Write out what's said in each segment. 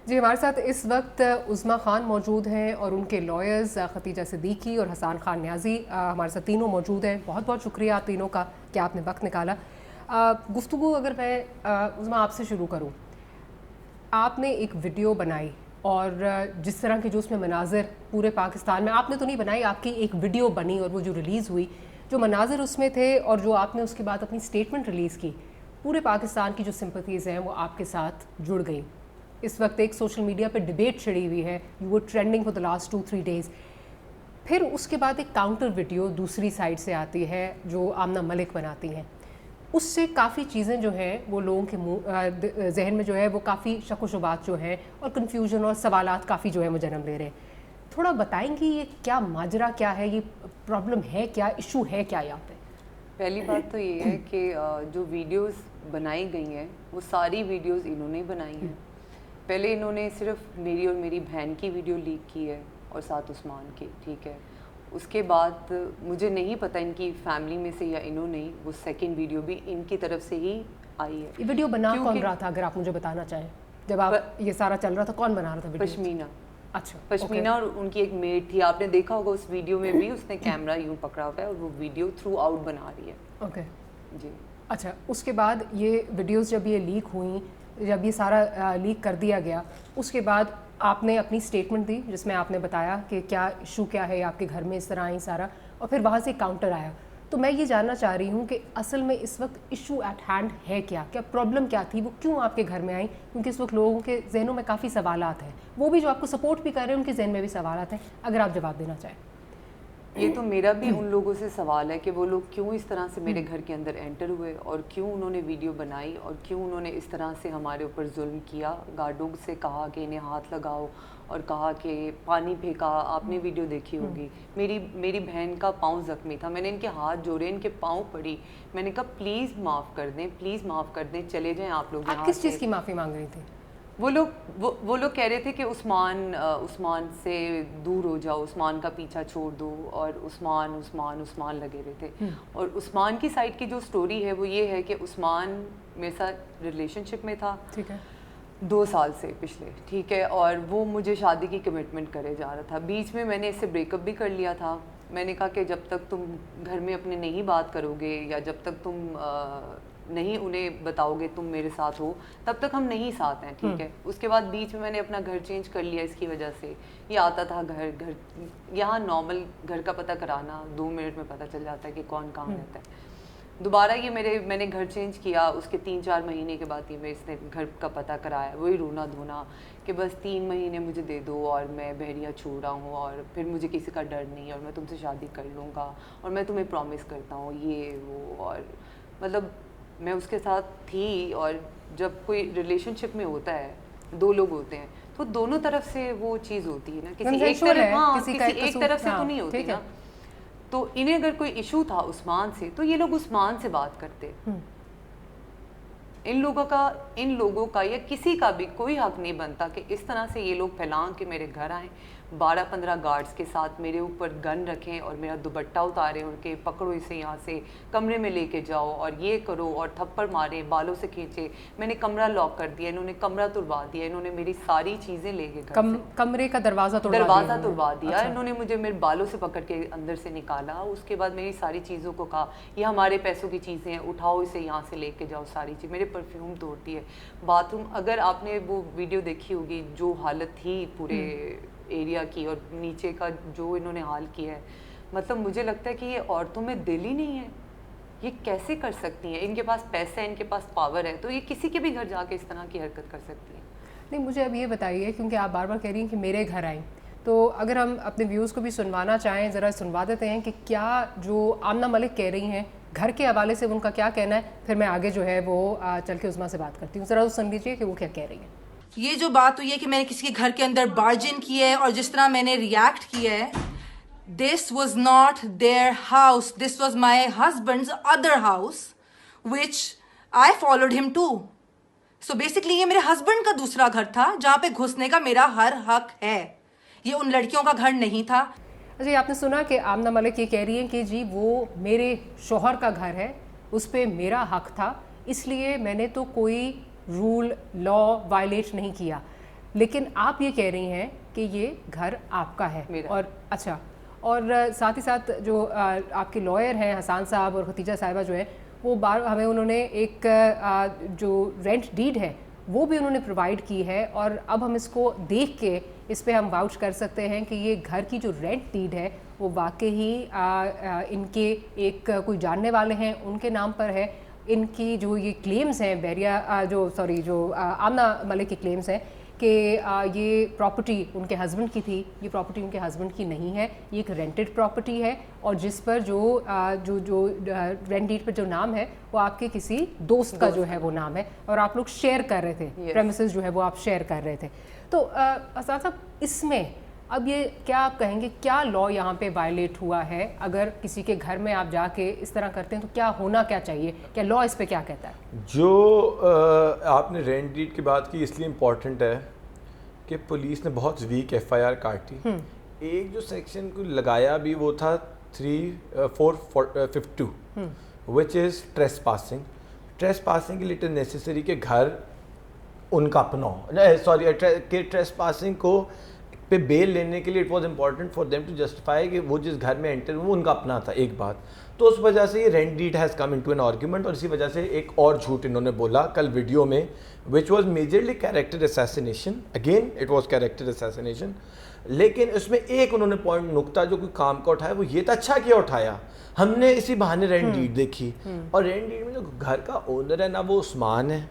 جی ہمارے ساتھ اس وقت عظمیٰ خان موجود ہیں اور ان کے لائرز ختیجہ صدیقی اور حسان خان نیازی ہمارے ساتھ تینوں موجود ہیں. بہت بہت شکریہ آپ تینوں کا کہ آپ نے وقت نکالا. گفتگو اگر میں عظمیٰ آپ سے شروع کروں، آپ نے ایک ویڈیو بنائی اور جس طرح کے جو اس میں مناظر پورے پاکستان میں، آپ نے تو نہیں بنائی، آپ کی ایک ویڈیو بنی اور وہ جو ریلیز ہوئی، جو مناظر اس میں تھے اور جو آپ نے اس کے بعد اپنی سٹیٹمنٹ ریلیز کی، پورے پاکستان کی جو سمپتھیز ہیں وہ آپ کے ساتھ جڑ گئیں. اس وقت ایک سوشل میڈیا پہ ڈیبیٹ چھڑی ہوئی ہے، you were trending for the last 2-3 days. پھر اس کے بعد ایک کاؤنٹر ویڈیو دوسری سائڈ سے آتی ہے جو آمنہ ملک بناتی ہیں. اس سے کافی چیزیں جو ہیں وہ لوگوں کے ذہن میں جو ہے وہ کافی شک و شبہات جو ہیں اور کنفیوژن اور سوالات کافی جو ہے وہ جنم لے رہے ہیں. تھوڑا بتائیں گی یہ کیا ماجرا کیا ہے، یہ پرابلم ہے کیا، ایشو ہے کیا یہاں پہ؟ پہلی بات تو یہ ہے کہ جو ویڈیوز بنائی گئی ہیں وہ ساری ویڈیوز انہوں نے بنائی ہیں. پہلے انہوں نے صرف میری اور میری بہن کی ویڈیو لیک کی ہے اور ساتھ عثمان کی، ٹھیک ہے. اس کے بعد مجھے نہیں پتہ ان کی فیملی میں سے یا انہوں نے وہ سیکنڈ ویڈیو بھی ان کی طرف سے ہی آئی ہے. یہ ویڈیو بنا کون رہا تھا اگر آپ مجھے بتانا چاہیں؟ جب آپ یہ سارا چل رہا تھا کون بنا رہا تھا ویڈیو؟ پشمینہ. اچھا، پشمینہ اور ان کی ایک میٹ تھی. آپ نے دیکھا ہوگا اس ویڈیو میں بھی اس نے کیمرہ یوں پکڑا ہوا ہے اور وہ ویڈیو تھرو آؤٹ بنا رہی ہے. اوکے جی. اچھا، اس کے بعد یہ ویڈیوز جب یہ لیک ہوئیں، جب یہ سارا لیک کر دیا گیا، اس کے بعد آپ نے اپنی سٹیٹمنٹ دی جس میں آپ نے بتایا کہ کیا ایشو کیا ہے آپ کے گھر میں، اس طرح آئی سارا، اور پھر وہاں سے کاؤنٹر آیا. تو میں یہ جاننا چاہ رہی ہوں کہ اصل میں اس وقت ایشو ایٹ ہینڈ ہے کیا پرابلم کیا تھی، وہ کیوں آپ کے گھر میں آئیں؟ کیونکہ اس وقت لوگوں کے ذہنوں میں کافی سوالات ہیں، وہ بھی جو آپ کو سپورٹ بھی کر رہے ہیں ان کے ذہن میں بھی سوالات ہیں. اگر آپ جواب دینا چاہیں. یہ تو میرا بھی ان لوگوں سے سوال ہے کہ وہ لوگ کیوں اس طرح سے میرے گھر کے اندر انٹر ہوئے اور کیوں انہوں نے ویڈیو بنائی اور کیوں انہوں نے اس طرح سے ہمارے اوپر ظلم کیا. گارڈوں سے کہا کہ انہیں ہاتھ لگاؤ اور کہا کہ پانی پھینکا. آپ نے ویڈیو دیکھی ہوگی. میری بہن کا پاؤں زخمی تھا، میں نے ان کے ہاتھ جوڑے، ان کے پاؤں پڑی، میں نے کہا پلیز معاف کر دیں، پلیز معاف کر دیں، چلے جائیں آپ لوگ. آپ کس چیز کی معافی مانگ رہی تھی؟ وہ لوگ کہہ رہے تھے کہ عثمان سے دور ہو جاؤ، عثمان کا پیچھا چھوڑ دو، اور عثمان لگے رہے تھے. اور عثمان کی سائڈ کی جو سٹوری ہے وہ یہ ہے کہ عثمان میرے ساتھ ریلیشن شپ میں تھا، ٹھیک ہے، 2 سال سے پچھلے، ٹھیک ہے، اور وہ مجھے شادی کی کمٹمنٹ کرے جا رہا تھا. بیچ میں میں نے اس سے بریک اپ بھی کر لیا تھا. میں نے کہا کہ جب تک تم گھر میں اپنے نہیں بات کرو گے یا جب تک تم نہیں انہیں بتاؤ گے تم میرے ساتھ ہو، تب تک ہم نہیں ساتھ ہیں، ٹھیک ہے. اس کے بعد بیچ میں نے اپنا گھر چینج کر لیا اس کی وجہ سے. یہ آتا تھا گھر یہاں نارمل گھر کا پتہ کرانا 2 منٹ میں پتہ چل جاتا ہے کہ کون کہاں رہتا ہے. دوبارہ یہ میں نے گھر چینج کیا، اس کے 3-4 مہینے کے بعد یہ اس نے گھر کا پتہ کرایا. وہی رونا دھونا کہ بس 3 مہینے مجھے دے دو اور میں بحریہ چھوڑ رہا ہوں اور پھر مجھے کسی کا ڈر نہیں اور میں تم سے شادی کر لوں گا اور میں تمہیں پرومس کرتا ہوں یہ وہ. اور مطلب میں اس کے ساتھ تھی، اور جب کوئی ریلیشن شپ میں ہوتا ہے 2 لوگ ہوتے ہیں تو دونوں طرف سے وہ چیز ہوتی ہے نا، کسی ایک طرف سے تو نہیں ہوتی نا. تو انہیں اگر کوئی ایشو تھا عثمان سے تو یہ لوگ عثمان سے بات کرتے. ان لوگوں کا یا کسی کا بھی کوئی حق نہیں بنتا کہ اس طرح سے یہ لوگ پھیلان کے میرے گھر آئیں 12-15 گارڈز کے ساتھ، میرے اوپر گن رکھیں اور میرا دوپٹہ اتاریں ان کے، پکڑو اسے یہاں سے کمرے میں لے کے جاؤ اور یہ کرو، اور تھپڑ مارے، بالوں سے کھینچے. میں نے کمرہ لاک کر دیا، انہوں نے کمرہ توڑوا دیا، انہوں نے میری ساری چیزیں لے کے کمرے کا دروازہ توڑوا دیا. انہوں نے مجھے میرے بالوں سے پکڑ کے اندر سے نکالا. اس کے بعد میری ساری چیزوں کو کہا یہ ہمارے پیسوں کی چیزیں ہیں، اٹھاؤ اسے یہاں سے لے کے جاؤ ساری چیز. میرے پرفیوم توڑتی ہے، باتھ روم. اگر آپ نے وہ ویڈیو دیکھی ہوگی جو حالت تھی پورے ایریا کی اور نیچے کا جو انہوں نے حال کیا ہے، مطلب مجھے لگتا ہے کہ یہ عورتوں میں دل ہی نہیں ہے. یہ کیسے کر سکتی ہیں؟ ان کے پاس پیسہ ہے، ان کے پاس پاور ہے، تو یہ کسی کے بھی گھر جا کے اس طرح کی حرکت کر سکتی ہیں. نہیں، مجھے اب یہ بتائیے، کیونکہ آپ بار بار کہہ رہی ہیں کہ میرے گھر آئیں، تو اگر ہم اپنے ویوز کو بھی سنوانا چاہیں، ذرا سنوا دیتے ہیں کہ کیا جو آمنہ ملک کہہ رہی ہیں گھر کے حوالے سے ان کا کیا کہنا ہے، پھر میں آگے جو ہے وہ چل کے عظمیٰ سے بات کرتی ہوں. ذرا سن لیجیے کہ وہ کیا کہہ رہی ہیں. یہ جو بات ہوئی ہے کہ میں نے کسی کے گھر کے اندر بارجن کی ہے اور جس طرح میں نے ریاکٹ کیا ہے، this was not their house, this was my husband's other house which I followed him to. So basically یہ میرے ہسبینڈ کا دوسرا گھر تھا جہاں پہ گھسنے کا میرا ہر حق ہے، یہ ان لڑکیوں کا گھر نہیں تھا. جی آپ نے سنا کہ آمنہ ملک یہ کہہ رہی ہیں کہ جی وہ میرے شوہر کا گھر ہے، اس پہ میرا حق تھا، اس لیے میں نے تو کوئی رول لا وائلیٹ نہیں کیا. لیکن آپ یہ کہہ رہی ہیں کہ یہ گھر آپ کا ہے. اور اچھا، اور ساتھ ہی ساتھ جو آپ کے لائر ہیں حسان صاحب اور ختیجہ صاحبہ جو ہیں وہ ہمیں انہوں نے ایک جو رینٹ ڈیڈ ہے وہ بھی انہوں نے پرووائڈ کی ہے، اور اب ہم اس کو دیکھ کے اس پہ ہم واؤچ کر سکتے ہیں کہ یہ گھر کی جو رینٹ ڈیڈ ہے وہ واقعی ان کے ایک کوئی جاننے والے ہیں ان کے نام پر ہے. ان کی جو یہ کلیمز ہیں جو آمنہ ملک کے کلیمز ہیں کہ یہ پراپرٹی ان کے ہسبینڈ کی تھی، یہ پراپرٹی ان کے ہسبینڈ کی نہیں ہے، یہ ایک رینٹڈ پراپرٹی ہے، اور جس پر جو رینٹ ڈیڈ پر جو نام ہے وہ آپ کے کسی دوست کا جو ہے وہ نام ہے، اور آپ لوگ شیئر کر رہے تھے، پریمیسز جو ہے وہ آپ شیئر کر رہے تھے. تو اساتذہ صاحب اس میں اب یہ کیا آپ کہیں گے کیا لا یہاں پہ وائلیٹ ہوا ہے؟ اگر کسی کے گھر میں آپ جا کے اس طرح کرتے ہیں تو کیا ہونا کیا چاہیے؟ کیا لا اس پہ کیا کہتا ہے؟ جو آپ نے رینٹ ڈیڈ کی بات کی اس لیے امپورٹنٹ ہے کہ پولیس نے بہت ویک ایف آئی آر کاٹی. ایک جو سیکشن کو لگایا بھی وہ تھا 3452 وچ از ٹریس پاسنگ. ٹریس پاسنگ کے لیے اٹ از نیسیسری کہ گھر ان کا اپنا ہو، سوری کہ ٹریس پاسنگ کو پہ بیل لینے کے لیے it was important for them to justify کہ وہ جس گھر میں انٹر وہ ان کا اپنا تھا. ایک بات تو اس وجہ سے یہ rent deed has come into an argument, اور اسی وجہ سے ایک اور جھوٹ انہوں نے بولا کل ویڈیو میں which was majorly character assassination. Again it was character assassination, لیکن اس میں ایک انہوں نے پوائنٹ نقطہ جو کوئی کام کا اٹھایا وہ یہ تھا اچھا کیا اٹھایا، ہم نے اسی بہانے رینٹ ڈیڈ دیکھی، اور رینٹ ڈیڈ میں جو گھر کا اونر ہے نہ وہ عثمان ہے،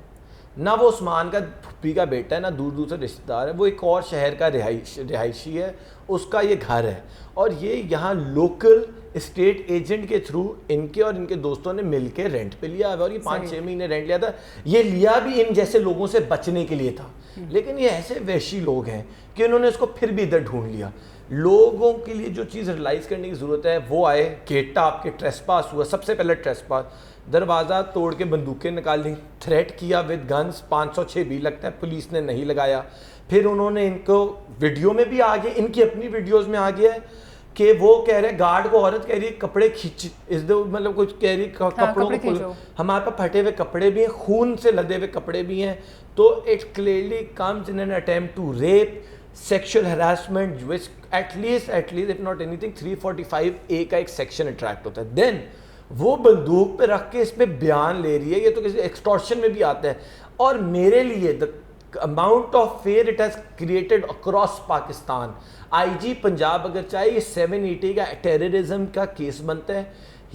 نہ وہ عثمان کا پھپھی کا بیٹا ہے، نہ دور دور سے رشتہ دار ہے، وہ ایک اور شہر کا رہائشی ہے، اس کا یہ گھر ہے، اور یہ یہاں لوکل اسٹیٹ ایجنٹ کے تھرو ان کے اور ان کے دوستوں نے مل کے رینٹ پہ لیا، اور یہ 5-6 مہینے رینٹ لیا تھا. یہ لیا بھی ان جیسے لوگوں سے بچنے کے لیے تھا، لیکن یہ ایسے وحشی لوگ ہیں کہ انہوں نے اس کو پھر بھی ادھر ڈھونڈ لیا. لوگوں کے لیے جو چیز ریلائز کرنے کی ضرورت ہے وہ آئے گیٹا آپ کے ٹریس پاس ہوا، سب سے پہلے ٹریس پاس، دروازہ توڑ کے بندوقیں نکال لی، تھریٹ کیا ود گنز، 506 بھی لگتا ہے، پولیس نے نہیں لگایا. پھر انہوں نے ان کو ویڈیو میں بھی آ گیا، ان کی اپنی ویڈیوز میں آ گیا ہے کہ وہ کہہ رہے گارڈ کو، عورت کہہ رہی ہے کپڑے کھینچ، مطلب کچھ کہہ رہی کپڑوں کو، ہمارے پاس پھٹے ہوئے کپڑے بھی ہیں، خون سے لدے ہوئے کپڑے بھی ہیں. تو it clearly comes in an attempt to rape, sexual harassment, which at least if not anything 345A کا ایک سیکشن اٹریکٹ ہوتا ہے. دین وہ بندوق پہ رکھ کے اس پہ بیان لے رہی ہے، یہ تو کسی ایکسٹورشن میں بھی آتا ہے. اور میرے لیے the amount of fear it has created across Pakistan. IG جی پنجاب اگر چاہے یہ 780 کا ٹیررزم کا کیس بنتا ہے،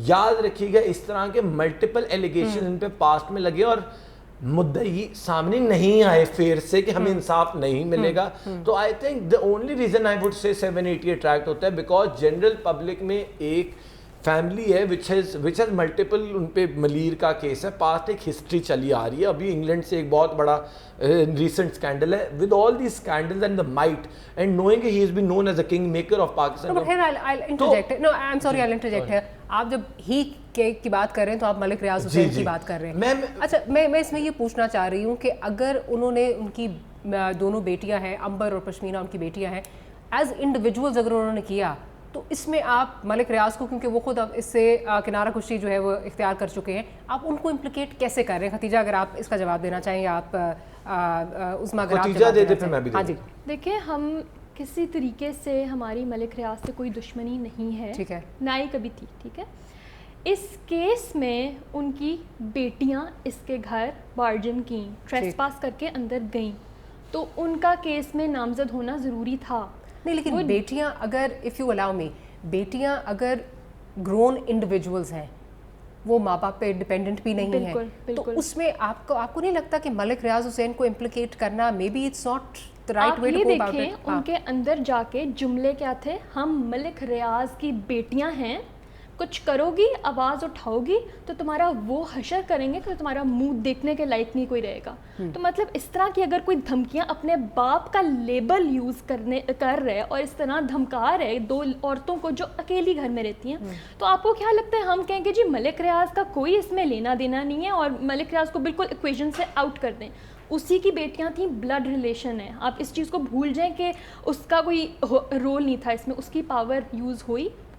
یاد رکھیے گا اس طرح کے ملٹیپل ایلیگیشن ان پہ پاسٹ میں لگے اور مدعی سامنے نہیں آئے فیر سے کہ ہمیں انصاف نہیں ملے گا. تو I think the only reason I would say 780 attract ہوتا ہے بیکاز جنرل پبلک میں ایک فیملی ہے وچ ہیز ملٹیپل ان پہ ملیر کا کیس ہے، پاسٹ ایک ہسٹری چلی آ رہی ہے. ابھی انگلینڈ سے ایک بہت بڑا ریسنٹ اسکینڈل ہے. With all these scandals and the might and knowing he is been known as a king maker of Pakistan. آپ جب ہی کی بات کر رہے ہیں تو آپ ملک ریاض حسین کی بات کر رہے ہیں. اچھا میں اس میں یہ پوچھنا چاہ رہی ہوں کہ اگر انہوں نے ان کی دونوں بیٹیاں ہیں، امبر اور پشمینہ ان کی بیٹیاں ہیں، ایز انڈیویجولز اگر انہوں نے کیا تو اس میں آپ ملک ریاض کو، کیونکہ وہ خود اب اس سے کنارہ کشی جو ہے وہ اختیار کر چکے ہیں، آپ ان کو امپلیکیٹ کیسے کر رہے ہیں؟ ختیجہ اگر آپ اس کا جواب دینا چاہیں یا آپ عظمیٰ اگر آپ جواب دینا چاہیں. ہاں جی. دیکھیں ہم کسی طریقے سے ہماری ملک ریاض سے کوئی دشمنی نہیں ہے، ٹھیک ہے، نہ ہی کبھی تھی، ٹھیک ہے. اس کیس میں ان کی بیٹیاں اس کے گھر بارجن کی، ٹریس پاس کر کے اندر گئیں، تو ان کا کیس میں نامزد ہونا ضروری تھا. نہیں لیکن بیٹیاں اگر اف یو الاؤ می، بیٹیاں اگر گرون انڈیویجولز ہیں، وہ ماں باپ پہ ڈپینڈنٹ بھی نہیں ہیں، تو اس میں آپ کو نہیں لگتا کہ ملک ریاض حسین کو امپلیکیٹ کرنا may be it's not the right way to go about it؟ آپ یہ دیکھیں ان کے اندر جا کے جملے کیا تھے، ہم ملک ریاض کی بیٹیاں ہیں، کچھ کرو گی، آواز اٹھاؤ گی تو تمہارا وہ حشر کریں گے کہ تمہارا منہ دیکھنے کے لائق نہیں کوئی رہے گا. تو مطلب اس طرح کی اگر کوئی دھمکیاں اپنے باپ کا لیبل یوز کر رہے اور اس طرح دھمکا رہے دو عورتوں کو جو اکیلی گھر میں رہتی ہیں، تو آپ کو کیا لگتا ہے ہم کہیں گے جی ملک ریاض کا کوئی اس میں لینا دینا نہیں ہے اور ملک ریاض کو بالکل ایکویشن سے آؤٹ کر دیں؟ اسی کی بیٹیاں تھیں، بلڈ ریلیشن ہے. آپ اس چیز کو بھول جائیں کہ اس کا کوئی رول نہیں تھا اس میں، اس کی پاور یوز ہوئی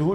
who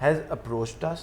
has approached us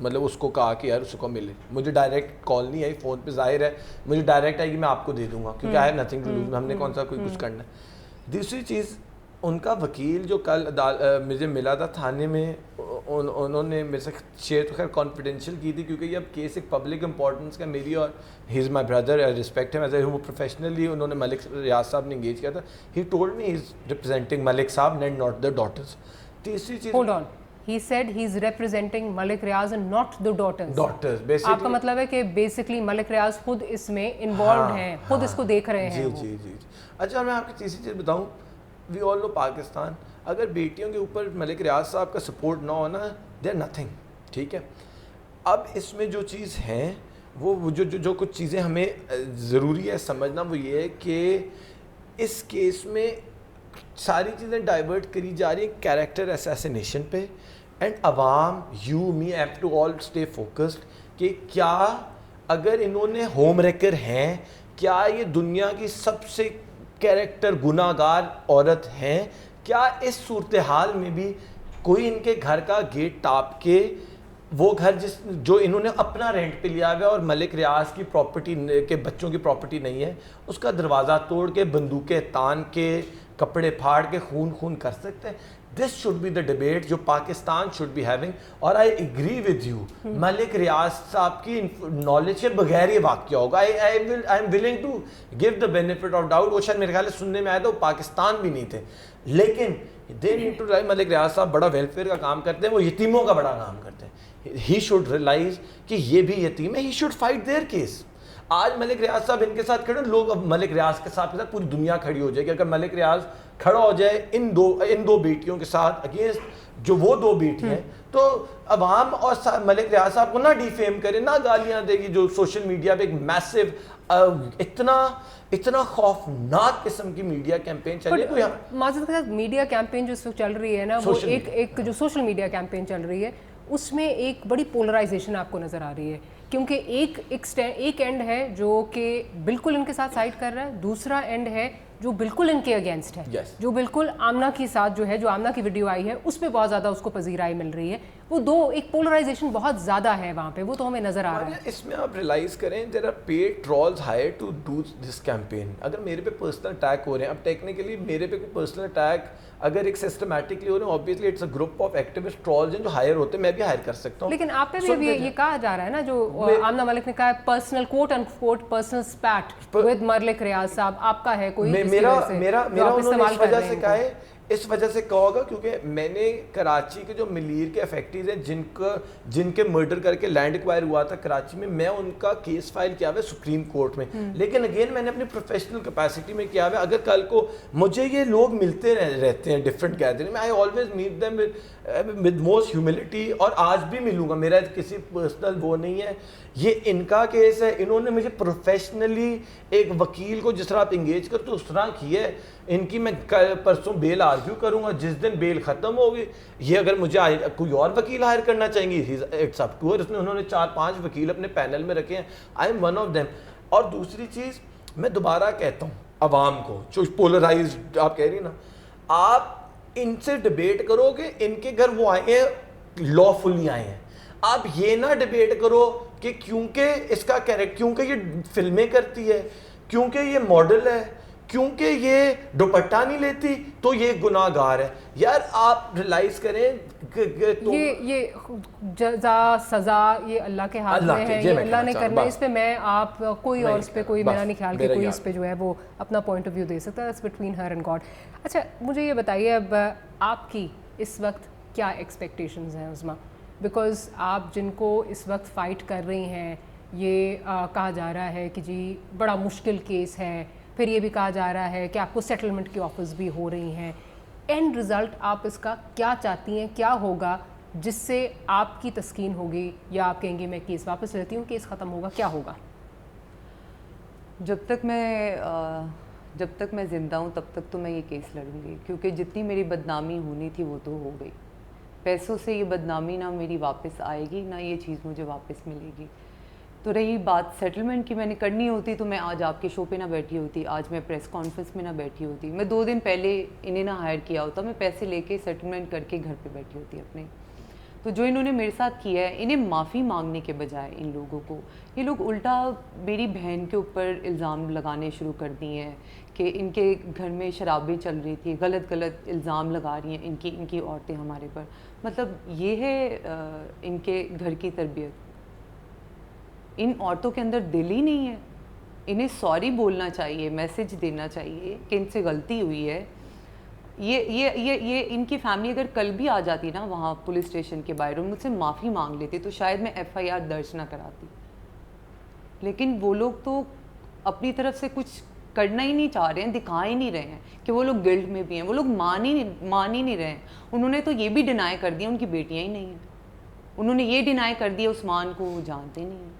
مطلب اس کو کہا کہ یار اس کو ملے. مجھے ڈائریکٹ کال نہیں آئی, فون پہ ظاہر ہے مجھے ڈائریکٹ آئی کہ میں آپ کو دے دوں گا, کیونکہ I have nothing to lose, ہم نے کون سا کوئی کچھ کرنا ہے. دوسری چیز, ان کا وکیل جو کل مجھے ملا تھا تھانے میں, انہوں نے میرے سے شیئر تو خیر کانفیڈینشیل کی تھی کیونکہ یہ اب کیس ایک پبلک امپورٹنس کا, میری اور ہی از مائی بردر, آئی ریسپیکٹ ہم ایز اے پروفیشنلی. انہوں نے ملک ریاض صاحب نے انگیج کیا تھا. He told me he is representing ملک صاحب اینڈ ناٹ دا ڈاٹرز. تیسری چیز, hold on, he said he is representing Malik Riaz and not the daughters. basically آپ کا مطلب ہے کہ بیسکلی ملک ریاض خود اس میں انوالوڈ ہیں, خود اس کو دیکھ رہے ہیں. جی. اچھا میں آپ کی تیسری چیز بتاؤں, وی آل نو پاکستان, اگر بیٹیوں کے اوپر ملک ریاض صاحب کا سپورٹ نہ ہونا, دے آر نتھنگ. ٹھیک ہے, اب اس میں جو چیز ہیں وہ جو کچھ چیزیں ہمیں ضروری ہے سمجھنا, وہ یہ ہے کہ اس کیس میں ساری چیزیں ڈائیورٹ کری جا رہی ہیں کیریکٹر اسیسینیشن پہ, اینڈ عوام, you may have to all stay focused کہ کیا اگر انہوں نے ہوم ریکر ہیں, کیا یہ دنیا کی سب سے کیریکٹر گناہ گار عورت ہیں, کیا اس صورتحال میں بھی کوئی ان کے گھر کا گیٹ ٹاپ کے, وہ گھر جو انہوں نے اپنا رینٹ پہ لیا ہوا ہے اور ملک ریاض کی پراپرٹی کے بچوں کی پراپرٹی نہیں ہے, اس کا دروازہ توڑ کے بندوقیں تان کے کپڑے پھاڑ کے خون کر سکتے ہیں؟ This should be the debate جو پاکستان شوڈ بی ہیونگ. اور I agree with you, Malik Riaz sahab کی نالج کے بغیر یہ واقعہ ہوگا. I am willing to give the benefit of doubt. وہ شاید میرے خیال سننے میں آیا تھا وہ پاکستان بھی نہیں تھے, لیکن دے نیڈ ٹو ریلائز ملک ریاض صاحب بڑا ویلفیئر کا کام کرتے ہیں, وہ یتیموں کا بڑا کام کرتے ہیں. ہی شوڈ ریلائز کہ یہ بھی یتیم ہے, he should fight their case. آج ملک ریاض صاحب ان کے ساتھ کھڑے, لوگ اب ملک ریاض کے ساتھ پوری دنیا کھڑی ہو جائے گی. اگر ملک ریاض کھڑا ہو جائے ان دو بیٹیوں کے ساتھ اگینسٹ جو وہ دو بیٹی ہیں, تو عوام اور ملک ریاض صاحب کو نہ ڈیفیم کرے, نہ گالیاں دے گی. جو سوشل میڈیا پہ ایک میسو اتنا خوفناک قسم کی میڈیا کیمپین چل رہی ہے. معذرت کے ساتھ میڈیا کیمپین جو اس وقت چل رہی ہے نا, وہ ایک جو سوشل میڈیا کیمپین چل رہی ہے اس میں ایک بڑی پولرائزیشن آپ کو نظر آ رہی ہے, کیونکہ ایک اینڈ ہے جو کہ بالکل ان کے ساتھ سائڈ کر رہا ہے, دوسرا اینڈ ہے جو بالکل ان کے اگینسٹ ہے, جو بالکل آمنہ کے ساتھ جو ہے, جو آمنہ کی ویڈیو آئی ہے اس پہ بہت زیادہ اس کو پذیرائی مل رہی ہے. وہ دو ایک پولرائزیشن بہت زیادہ ہے وہاں پہ, وہ تو ہمیں نظر آ رہا ہے. اس میں آپ ریلائز کریں there are paid trolls hired to do this campaign. اگر میرے پہ پرسنل اٹیک ہو رہے ہیں, اب ٹیکنیکلی میرے پہ کوئی پرسنل اٹیک اگر ایک سسٹمیٹکلی ہو رہے ہیں, obviously it's a group of activist trolls ہیں جو ہائر ہوتے ہیں, میں بھی ہائر کر سکتا ہوں. لیکن آپ پہ بھی یہ کہا جا رہا ہے نا, جو آمنہ ملک نے کہا ہے personal quote and quote personal spite with Malik Riaz صاحب, آپ کا ہے کوئی میرا انہوں نے اس وجہ سے کہا ہے, اس وجہ سے کہا ہوگا کیونکہ میں نے کراچی کے جو ملیر کے افیکٹیز ہیں جن کے مرڈر کر کے لینڈ ایکوائر ہوا تھا کراچی میں ان کا کیس فائل کیا ہوا ہے سپریم کورٹ میں. لیکن اگین میں نے اپنی پروفیشنل کیپیسٹی میں کیا ہوا ہے. اگر کل کو مجھے یہ لوگ ملتے رہتے ہیں ڈفرینٹ گیدرنگ میں, I always meet them with most humility, اور آج بھی ملوں گا, میرا کسی پرسنل وہ نہیں ہے. یہ ان کا کیس ہے, انہوں نے مجھے پروفیشنلی ایک وکیل کو جس طرح آپ انگیج کر تو اس طرح کی ہے. ان کی میں پرسوں بیل آرگیو کروں گا, جس دن بیل ختم ہوگی, یہ اگر مجھے کوئی اور وکیل ہائر کرنا چاہیں گی اٹس اپ ٹو ہر. انہوں نے 4-5 وکیل اپنے پینل میں رکھے ہیں, I am one of them. اور دوسری چیز میں دوبارہ کہتا ہوں عوام کو جو پولرائزڈ آپ کہہ رہی ہیں نا, آپ ان سے ڈبیٹ کرو کہ ان کے گھر وہ آئے ہیں لا فلی آئے ہیں. آپ یہ نہ ڈبیٹ کرو کہ کیونکہ اس کا کیریکٹر, کیونکہ یہ فلمیں کرتی ہے, کیونکہ یہ ماڈل ہے, کیونکہ یہ دوپٹہ نہیں لیتی تو یہ گناہ گار ہے. یار آپ ریلائز کریں یہ جزا سزا یہ اللہ کے ہاتھ میں ہے, یہ اللہ نے کرنا ہے. اس پہ میں آپ کوئی اور اس پہ کوئی میرا نہیں خیال کہ کوئی اس پہ جو ہے وہ اپنا پوائنٹ آف ویو دے سکتا ہے. It's between her and God. اچھا مجھے یہ بتائیے اب آپ کی اس وقت کیا ایکسپیکٹیشنز ہیں عظمیٰ, بیکاز آپ جن کو اس وقت فائٹ کر رہی ہیں, یہ کہا جا رہا ہے کہ جی بڑا مشکل کیس ہے, پھر یہ بھی کہا جا رہا ہے کہ آپ کو سیٹلمنٹ کی آفرز بھی ہو رہی ہیں. اینڈ رزلٹ آپ اس کا کیا چاہتی ہیں, کیا ہوگا جس سے آپ کی تسکین ہوگی, یا آپ کہیں گے میں کیس واپس لیتی ہوں, کیس ختم ہوگا, کیا ہوگا؟ جب تک میں زندہ ہوں تب تک تو میں یہ کیس لڑوں گی, کیونکہ جتنی میری بدنامی ہونی تھی وہ تو ہو گئی. پیسوں سے یہ بدنامی نہ میری واپس آئے گی, نہ یہ چیز مجھے واپس ملے گی. تو رہی بات سیٹلمنٹ کی, میں نے کرنی ہوتی تو میں آج آپ کے شو پہ نہ بیٹھی ہوتی, آج میں پریس کانفرنس میں نہ بیٹھی ہوتی, میں 2 دن پہلے انہیں نہ ہائر کیا ہوتا, میں پیسے لے کے سیٹلمنٹ کر کے گھر پہ بیٹھی ہوتی اپنے. تو جو انہوں نے میرے ساتھ کیا ہے, انہیں معافی مانگنے کے بجائے ان لوگوں کو یہ لوگ الٹا میری بہن کے اوپر الزام لگانے شروع کر دیے ہیں کہ ان کے گھر میں شرابیں چل رہی تھی, غلط الزام لگا رہی ہیں ان کی عورتیں ہمارے پر. مطلب یہ ہے ان کے گھر کی تربیت. ان عورتوں کے اندر دل ہی نہیں ہے. انہیں سوری بولنا چاہیے, میسج دینا چاہیے کہ ان سے غلطی ہوئی ہے. یہ ان کی فیملی اگر کل بھی آ جاتی نا وہاں پولیس اسٹیشن کے باہر اور مجھ سے معافی مانگ لیتے تو شاید میں FIR درج نہ کراتی. لیکن وہ لوگ تو اپنی طرف سے کچھ کرنا ہی نہیں چاہ رہے ہیں, دکھا ہی نہیں رہے ہیں کہ وہ لوگ گلٹ میں بھی ہیں. وہ لوگ مان ہی نہیں رہے ہیں. انہوں نے تو یہ بھی ڈینائی کر دیا ان کی بیٹیاں ہی نہیں ہیں. انہوں نے یہ ڈینائی کر دیا عثمان کو وہ جانتے نہیں ہیں.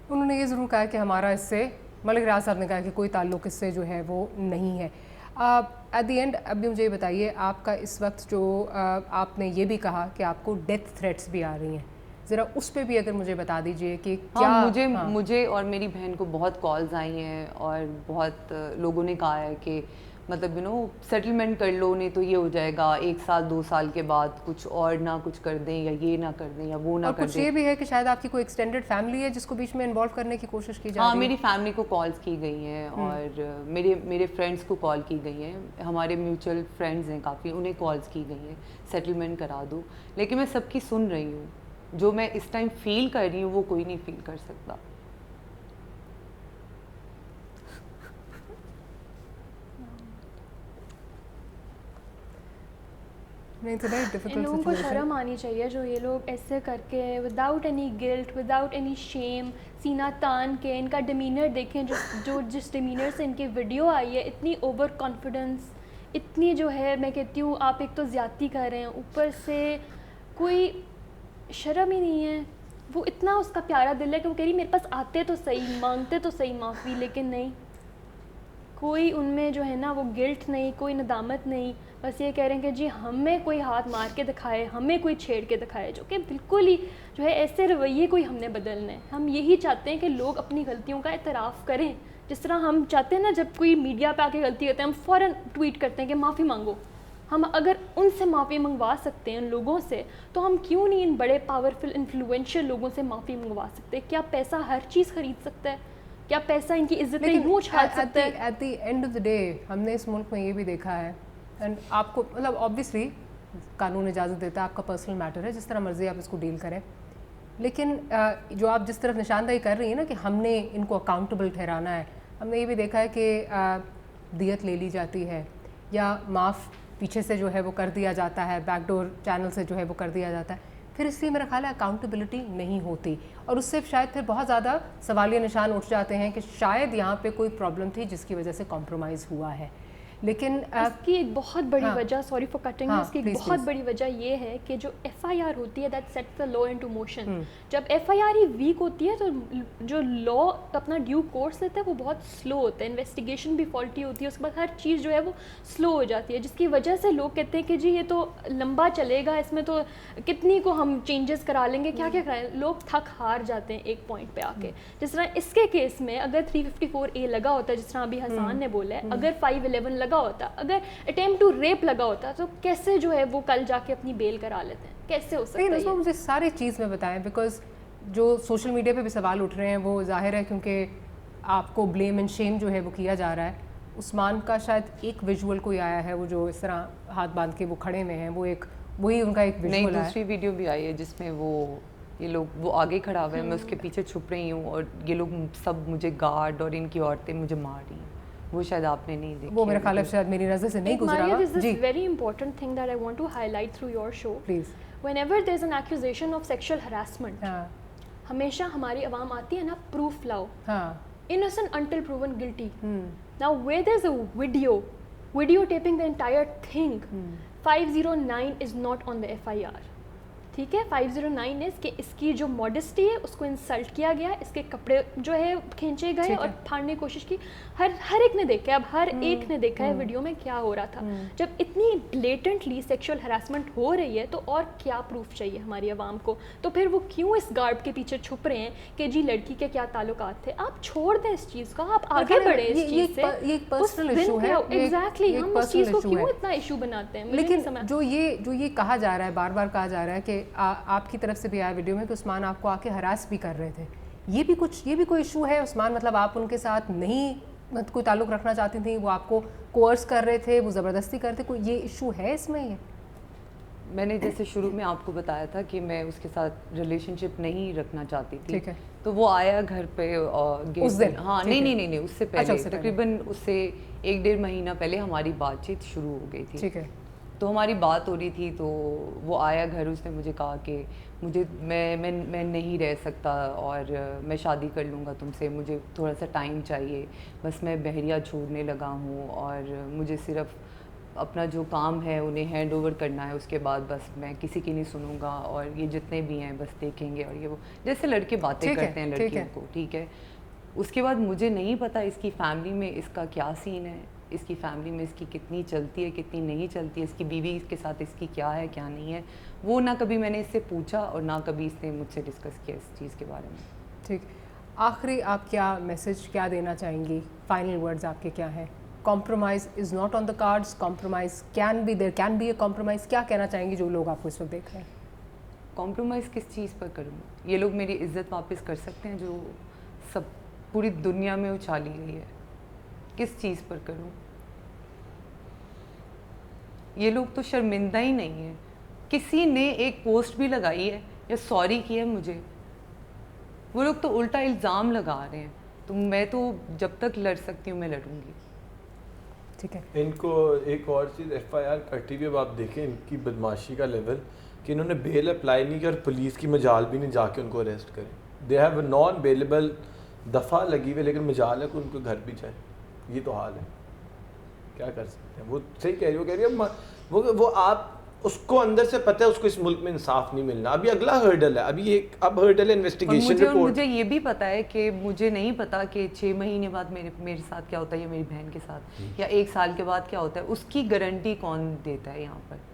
انہوں نے یہ ضرور کہا کہ ہمارا اس سے, ملک ریاض صاحب نے کہا کہ کوئی تعلق اس سے جو ہے وہ نہیں ہے. ایٹ دی اینڈ اب بھی مجھے یہ بتائیے, آپ کا اس وقت جو آپ نے یہ بھی کہا کہ آپ کو ڈیتھ تھریٹس بھی آ رہی ہیں, ذرا اس پہ بھی اگر مجھے بتا دیجئے کہ کیا. مجھے اور میری بہن کو بہت کالز آئی ہیں اور بہت لوگوں نے کہا ہے کہ مطلب سیٹلمنٹ کر لو نہیں تو یہ ہو جائے گا 1 سال 2 سال کے بعد کچھ اور نہ کچھ کر دیں یا یہ نہ کر دیں یا وہ نہ کر دیں. کچھ یہ بھی ہے کہ شاید آپ کی کوئی ایکسٹینڈڈ فیملی ہے جس کو بیچ میں انوالو کرنے کی کوشش کی جا رہی ہے. ہاں, میری فیملی کو کالز کی گئی ہیں اور میرے فرینڈس کو کال کی گئی ہیں. ہمارے میوچل فرینڈز ہیں کافی, انہیں کالز کی گئی ہیں سیٹلمنٹ کرا دو. لیکن میں سب کی سن رہی ہوں. جو میں اس ٹائم فیل کر رہی ہوں وہ کوئی نہیں فیل کر سکتا. ان لوگوں کو شرم آنی چاہیے جو یہ لوگ ایسے کر کے without any guilt, without any shame, سینہ تان کے. ان کا ڈیمینر دیکھیں, جو جس ڈیمینر سے ان کی ویڈیو آئی ہے, اتنی اوور کانفیڈنس, اتنی جو ہے میں کہتی ہوں آپ ایک تو زیادتی کر رہے ہیں, اوپر سے کوئی شرم ہی نہیں ہے. وہ اتنا اس کا پیارا دل ہے کہ وہ کہہ رہی میرے پاس آتے تو صحیح, مانگتے تو صحیح معافی, لیکن نہیں, کوئی ان میں جو ہے نا وہ گلٹ نہیں, کوئی ندامت نہیں. بس یہ کہہ رہے ہیں کہ جی ہمیں کوئی ہاتھ مار کے دکھائے, ہمیں کوئی چھیڑ کے دکھائے, جو کہ بالکل ہی جو ہے ایسے رویے کوئی ہم نے بدلنے. ہم یہی چاہتے ہیں کہ لوگ اپنی غلطیوں کا اعتراف کریں. جس طرح ہم چاہتے ہیں نا جب کوئی میڈیا پہ آ کے غلطی کرتے ہیں ہم فوراً ٹویٹ کرتے ہیں کہ معافی مانگو. ہم اگر ان سے معافی منگوا سکتے ہیں, ان لوگوں سے, تو ہم کیوں نہیں ان بڑے پاورفل انفلوئنشل لوگوں سے معافی منگوا سکتے؟ کیا پیسہ ہر چیز خرید سکتا ہے؟ کیا پیسہ ان کی عزتیں یوں چھاڑ سکتا ہے؟ At the end of the day ہم نے اس ملک میں یہ بھی دیکھا ہے, اینڈ آپ کو مطلب آبویسلی قانون اجازت دیتا ہے, آپ کا پرسنل میٹر ہے, جس طرح مرضی آپ اس کو ڈیل کریں, لیکن جو آپ جس طرف نشاندہی کر رہی ہیں نا کہ ہم نے ان کو اکاؤنٹیبل ٹھہرانا ہے, ہم نے یہ بھی دیکھا ہے کہ دیت لے لی جاتی ہے یا معاف پیچھے سے جو ہے وہ کر دیا جاتا ہے, بیک ڈور چینل سے جو ہے وہ کر دیا جاتا ہے. پھر اس لیے میرا خیال ہے اکاؤنٹیبلٹی نہیں ہوتی, اور اس سے شاید پھر بہت زیادہ سوالیہ نشان اٹھ جاتے ہیں کہ شاید یہاں پہ کوئی پرابلم تھی جس کی وجہ سے کمپرومائز ہوا ہے. لیکن اس کی ایک بہت بڑی وجہ, سوری فار کٹنگ, اس کی ایک بہت بڑی وجہ یہ ہے کہ جو FIR ہوتی ہے that sets the law into motion. جب FIR ہی ویک ہوتی ہے تو جو لا اپنا ڈیو کورس لیتا ہے وہ بہت سلو ہوتا ہے, انویسٹیگیشن بھی فالٹی ہوتی ہے, اس کے بعد ہر چیز جو ہے وہ سلو ہو جاتی ہے, جس کی وجہ سے لوگ کہتے ہیں کہ جی یہ تو لمبا چلے گا, اس میں تو کتنی کو ہم چینجز کرا لیں گے, کیا کیا کرائیں. لوگ تھک ہار جاتے ہیں ایک پوائنٹ پہ آ کے. جس طرح اس کے کیس میں اگر 354A لگا ہوتا ہے, جس طرح ابھی حسان نے بولا ہے, اگر 511 لگا ہوتا, اگر اٹیمپٹ ٹو ریپ لگا ہوتا, تو کیسے جو ہے وہ کل جا کے اپنی بیل کرا لیتے ہیں؟ کیسے ہو سکتا ہے؟ لیکن مجھے ساری چیز میں بتائیں, بیکاز جو سوشل میڈیا پہ بھی سوال اٹھ رہے ہیں وہ ظاہر ہے کیونکہ آپ کو بلیم اینڈ شیم جو ہے وہ کیا جا رہا ہے. عثمان کا شاید ایک ویژول کوئی آیا ہے, وہ جو اس طرح ہاتھ باندھ کے وہ کھڑے ہوئے ہیں, وہ ایک وہی ان کا ایک ویژول ہے. دوسری ویڈیو بھی آئی ہے جس میں یہ لوگ وہ آگے کھڑا ہوا ہے, میں اس کے پیچھے چھپ رہی ہوں اور یہ لوگ سب مجھے گارڈ اور ان کی عورتیں مجھے مار رہی ہیں. وہ شاید آپ نے نہیں دیکھی, وہ میرا خیال ہے شاید میری نظر سے نہیں گزرا. Maria, this is very important thing that I want to highlight through your show. Please. Whenever there is an accusation of sexual harassment, ہمیشہ ہماری عوام آتی ہے نا, proof لاؤ, innocent until proven guilty. Now where there is a video taping the entire thing, 509 is not on the FIR. ٹھیک ہے. 509 اس کہ اس کی جو ماڈسٹی ہے اس کو انسلٹ کیا گیا, اس کے کپڑے جو ہے کھینچے گئے اور پھاڑنے کی کوشش کی. ہر ایک نے دیکھا ہے, اب ہر ایک نے دیکھا ہے ویڈیو میں کیا ہو رہا تھا. جب اتنی بلیٹنٹلی سیکشل ہراسمنٹ ہو رہی ہے تو اور کیا پروف چاہیے ہماری عوام کو؟ تو پھر وہ کیوں اس گارڈ کے پیچھے چھپ رہے ہیں کہ جی لڑکی کے کیا تعلقات تھے؟ آپ چھوڑ دیں اس چیز کو, آپ آگے بڑھیں اس چیز سے. یہ ایک پرسنل ایشو ہے. ایگزیکٹلی, ہم اس چیز کو کیوں اتنا ایشو بناتے ہیں؟ لیکن جو یہ کہا جا رہا ہے, بار بار کہا جا رہا ہے کہ آپ کی طرف سے بھی آیا ویڈیو میں کہ عثمان آپ کو آ کے ہراس بھی کر رہے تھے. یہ بھی کوئی ایشو ہے عثمان؟ مطلب آپ ان کے ساتھ نہیں کوئی تعلق رکھنا چاہتی تھیں, وہ آپ کو کوئرس کر رہے تھے, وہ زبردستی کرتے, کوئی یہ ایشو ہے اس میں؟ یہ میں نے جیسے شروع میں آپ کو بتایا تھا کہ میں اس کے ساتھ ریلیشن شپ نہیں رکھنا چاہتی تھی, تو وہ آیا گھر پہ اس دن؟ ہاں نہیں, اس سے پہلے تقریباً اس سے 1-1.5 مہینہ پہلے ہماری بات چیت شروع ہو گئی تھی. ٹھیک ہے. تو ہماری بات ہو رہی تھی, تو وہ آیا گھر, اس نے مجھے کہا کہ میں نہیں رہ سکتا اور میں شادی کر لوں گا تم سے, مجھے تھوڑا سا ٹائم چاہیے, بس میں بحریہ چھوڑنے لگا ہوں اور مجھے صرف اپنا جو کام ہے انہیں ہینڈ اوور کرنا ہے, اس کے بعد بس میں کسی کی نہیں سنوں گا, اور یہ جتنے بھی ہیں بس دیکھیں گے, اور یہ وہ جیسے لڑکے باتیں کرتے ہیں لڑکیوں کو. ٹھیک ہے. اس کے بعد مجھے نہیں پتا اس کی فیملی میں اس کا کیا سین ہے, اس کی فیملی میں اس کی کتنی چلتی ہے کتنی نہیں چلتی ہے, اس کی بیوی کے ساتھ اس کی کیا ہے کیا نہیں ہے, وہ نہ کبھی میں نے اس سے پوچھا اور نہ کبھی اس نے مجھ سے ڈسکس کیا اس چیز کے بارے میں. ٹھیک. آخری آپ کیا میسج کیا دینا چاہیں گی؟ فائنل ورڈز آپ کے کیا ہیں؟ Compromise is not on the cards, compromise there can be a compromise. کیا کہنا چاہیں گی جو لوگ آپ کو اس وقت دیکھ رہے ہیں؟ کمپرومائز کس چیز پر کروں؟ یہ لوگ میری عزت واپس کر سکتے ہیں جو سب پوری دنیا میں اچھالی گئی ہے, کس چیز پر کروں؟ یہ لوگ تو شرمندہ ہی نہیں ہیں. کسی نے ایک پوسٹ بھی لگائی ہے یا سوری کی ہے مجھے, وہ لوگ تو الٹا الزام لگا رہے ہیں. تو میں تو جب تک لڑ سکتی ہوں میں لڑوں گی. ٹھیک ہے. ان کو ایک اور چیز FIR کرتی ہوئی اب آپ دیکھیں ان کی بدماشی کا لیول, کہ انہوں نے بیل اپلائی نہیں کیا اور پولیس کی مجال بھی نہیں جا کے ان کو اریسٹ کرے. دے ہیو نان بیلیبل دفعہ لگی ہوئی, لیکن مجال ہے کہ ان کو گھر بھی جائے. یہ تو حال ہے, کیا کر سکتے ہیں. وہ صحیح کہہ رہی, وہ کہہ رہی ہے وہ آپ اس کو اندر سے پتہ ہے اس کو اس ملک میں انصاف نہیں ملنا. ابھی اگلا ہرڈل ہے, ابھی ایک اب ہرڈل ہے انویسٹیگیشن رپورٹ. مجھے یہ بھی پتا ہے کہ مجھے نہیں پتا کہ 6 مہینے بعد میرے ساتھ کیا ہوتا ہے یا میری بہن کے ساتھ, یا 1 سال کے بعد کیا ہوتا ہے. اس کی گارنٹی کون دیتا ہے یہاں پر؟